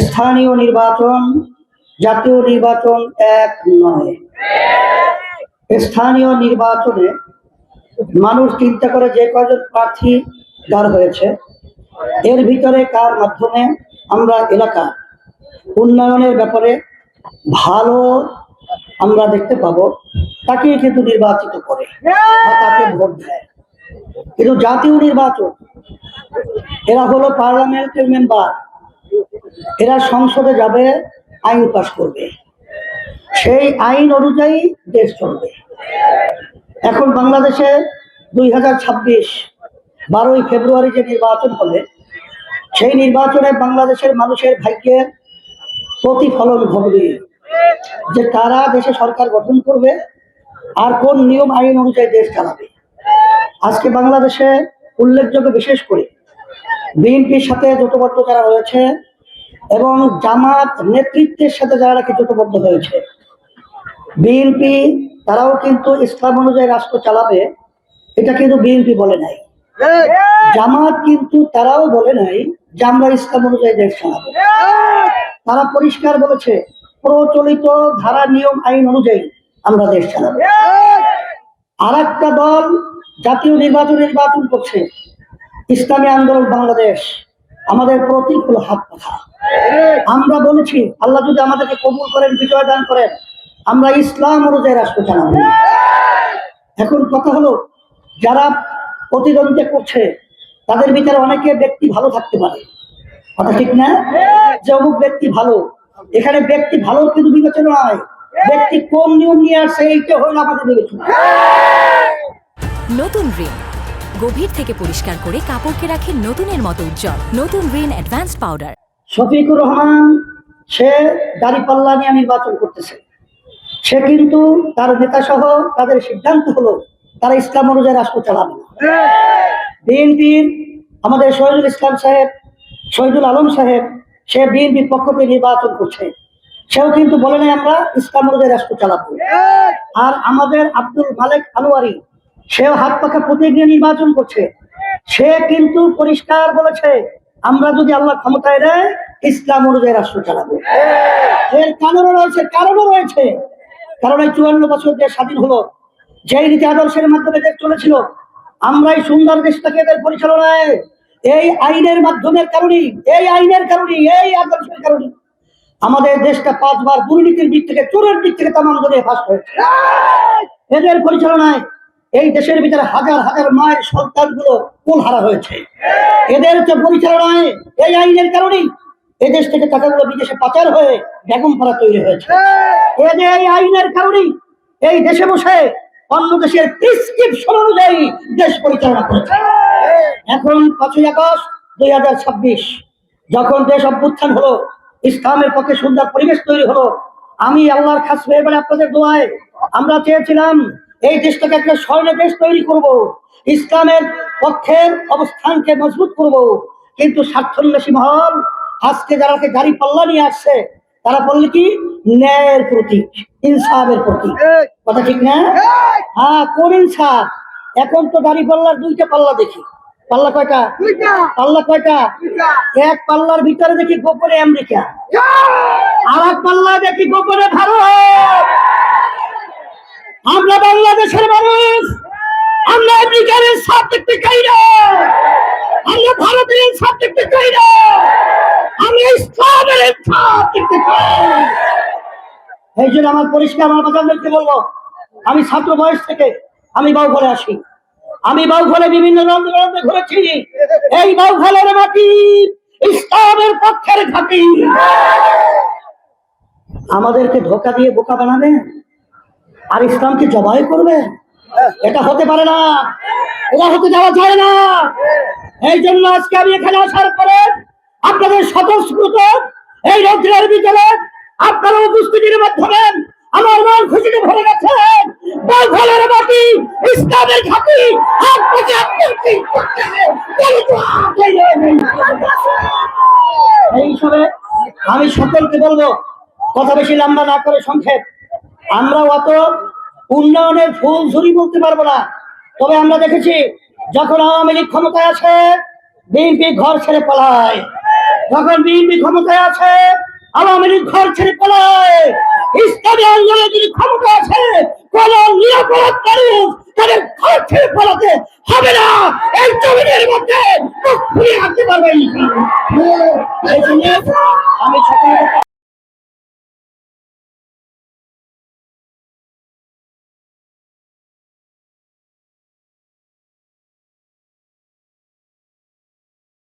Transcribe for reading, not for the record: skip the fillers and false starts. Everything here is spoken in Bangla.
স্থানীয় নির্বাচন জাতীয় নির্বাচন এক নয়। স্থানীয় নির্বাচনে মানুষ চিন্তা করে যে কয়জন প্রার্থী দাঁড় হয়েছে এর ভিতরে কার মাধ্যমে আমরা এলাকা উন্নয়নের ব্যাপারে ভালো আমরা দেখতে পাবো তাকে কিন্তু নির্বাচিত করে বা তাকে ভোট দেয়। কিন্তু জাতীয় নির্বাচন এরা হলো পার্লামেন্টের মেম্বার, এরা সংসদে যাবে, আইন পাস করবে, সেই আইন অনুযায়ী দেশ চলবে। এখন বাংলাদেশে 2026 12ই ফেব্রুয়ারি যে নির্বাচন হবে সেই নির্বাচনে বাংলাদেশের মানুষের ভাগ্যের প্রতিফলন ঘটবে, যে কারা দেশে সরকার গঠন করবে আর কোন নিয়ম আইন অনুযায়ী দেশ চালাবে। আজকে বাংলাদেশে উল্লেখযোগ্য বিশেষ করে বিএনপির সাথে জোটবদ্ধ যারা রয়েছে এবং জামাত নেতৃত্বের সাথে যারা নাকি জোটবদ্ধ হয়েছে, বিএনপি তারাও কিন্তু ইসলাম অনুযায়ী রাষ্ট্র চালাবে, এটা কিন্তু বিএনপি বলে নাই। জামাত কিন্তু তারাও বলে নাই যে আমরা ইসলাম অনুযায়ী দেশ চালাবো। তারা পরিষ্কার বলেছে প্রচলিত ধারা নিয়ম আইন অনুযায়ী আমরা দেশ চালাবো। আর একটা দল জাতীয় নির্বাচন করছে, ইসলামী আন্দোলন বাংলাদেশ, আমাদের প্রতিকূল হাত কথা। আমরা বলেছি আল্লাহ যদি আমাদেরকে কবুল করেন, বিজয় দান করেন, আমরা ইসলাম অনুযায়ী রাষ্ট্র চালাবো। এখন কথা হলো যারা প্রতিদ্বন্দ্বিতা করছে তাদের ভিতরে অনেকে ব্যক্তি ভালো থাকতে পারে, কথা ঠিক না? যে অমুক ব্যক্তি ভালো, এখানে ব্যক্তি ভালো কিন্তু বিবেচনা নয়, ব্যক্তি কোন নিয়ম নিয়ে আসছে এইটা হলো আমাদের বিবেচনা। নতুন রিন গভীর থেকে পরিষ্কার করে কাপড়কে রাখে নতুনের মতো উজ্জ্বল। নতুন রিন অ্যাডভান্সড পাউডার। শফিকুর রহমান সে দাঁড়িপাল্লা নিয়ে নির্বাচন করতেছে, সে কিন্তু তার নেতা সহ তাদের সিদ্ধান্ত হলো তারা ইসলাম অনুযায়ী রাষ্ট্র চালাবে না। বিএনপির আমাদের শহীদুল আলম সাহেব সে বিএনপির পক্ষ থেকে নির্বাচন করছে, সেও কিন্তু বলে নাই আমরা ইসলাম অনুযায়ী রাষ্ট্র চালাবো। আর আমাদের আব্দুল মালেক আনোয়ারি সেও হাত পাখা প্রতীক নিয়ে নির্বাচন করছে, সে কিন্তু পরিষ্কার বলেছে আমরা যদি আল্লাহ ক্ষমতায় দেয় ইসলাম অনুযায়ী রাষ্ট্র চালাবো। এর কারণও রয়েছে, কারণ এই 54 বছর দেশ স্বাধীন হলো, যেই নীতি আদর্শের মাধ্যমে দেশ চলেছিল, আমরা এই সুন্দর দেশটাকে এদের পরিচালনায় এই আইনের মাধ্যমের কারণেই, এই আদর্শের কারণে আমাদের দেশটা 5 বার দুর্নীতির দিক থেকে, চোরের দিক থেকে তামাম দুনিয়া ফাঁস হয়েছে। এদের পরিচালনায় এই দেশের ভিতরে হাজার হাজার মায়ের সন্তানগুলো কুলহারা হয়েছে। এদের পরিচালনায় এই আইনের কারণেই এই দেশ থেকে টাকাগুলো বিদেশে পাচার হয়ে বেগমপাড়া তৈরি হয়েছে। এদের এই আইনের কারণেই এই দেশে বসে অন্য দেশের প্রেসক্রিপশন অনুযায়ী দেশ পরিচালনা করেছে। এখন 5ই আগস্ট 2026 যখন দেশ অভ্যুত্থান হলো, ইসলামের পক্ষে সুন্দর পরিবেশ তৈরি হলো, আমি আল্লাহর খাস মেহরবানি আপনাদের দোয়ায় আমরা চেয়েছিলাম এই দেশটাকে একটা স্বর্ণ দেশ তৈরি করব, ইসলামের পক্ষের অবস্থানকে মজবুত করব। কিন্তু স্বার্থন্বেষী মহল আজকে যারাকে গাড়ি পাল্লা নিয়ে আসছে তারা বললে কি ন্যায়ের প্রতীক, ইনসাফের প্রতীক, কথা ঠিক না? হ্যাঁ, কোন ইনসাফ? এখন তো গাড়ি পাল্লার 2টা পাল্লা দেখি। পাল্লা কয়টা? এক পাল্লার ভিতরে দেখি গোপনে আমেরিকা, আর এক পাল্লা দেখি গোপনে ভারত। আমরা বাংলাদেশের মানুষ, আমরা আমেরিকার ইনসাফ দেখতে চাই না, আমরা ভারতের ইনসাফ দেখতে চাই না, আমরা ইসলামের ইনসাফ দেখতে চাই। এই জন্য আমার পরিষ্কার আমার বাচ্চাদেরকে বলবো, আমি ছাত্র বয়স থেকে আমি বাউফলে আসি, আমি বাউফলে বিভিন্ন আন্দোলনে ঘুরেছি। এই বাউফলের মাটি ইসলামের পক্ষের ঘাঁটি। আমাদেরকে ধোঁকা দিয়ে বোকা বানাবে আর ইসলামকে জবাই করবে, এটা হতে পারে না, এটা হতে যাওয়া যায় না। এই জন্য আজকে আমি এখানে আসার পরে আপনাদের স্বতঃস্ফূর্ত এই রৌদ্রের বিকেলে আপনারা উপস্থিতির মাধ্যমে আমার মন খুশিতে ভরে গেছে। বাউফলের মাটি ইসলামের ঘাঁটি। এই হিসাবে আমি সকলকে বলবো, কথা বেশি লম্বা না করে সংক্ষেপ, আমরা অত উন্নয়নের ফুল ঝুরি বলতে পারবো না, তবে আমরা দেখেছি যখন আওয়ামী লীগ ক্ষমতায় আসে বিএনপি ঘর ছেড়ে পালায়, যখন বিএনপি ক্ষমতায় আছে আওয়ামী লীগ ঘর ছেড়ে পালায়, ইসলামী আন্দোলনে যদি ক্ষমতা আছে কোন নিরাপরাধ মানুষ তাদের ঘর ছেড়ে পালাতে হবে না। এই জমিনের মধ্যে মুখ খুলে রাখতে পারবে ইনশাআল্লাহ। এই জন্য আমি সকলকে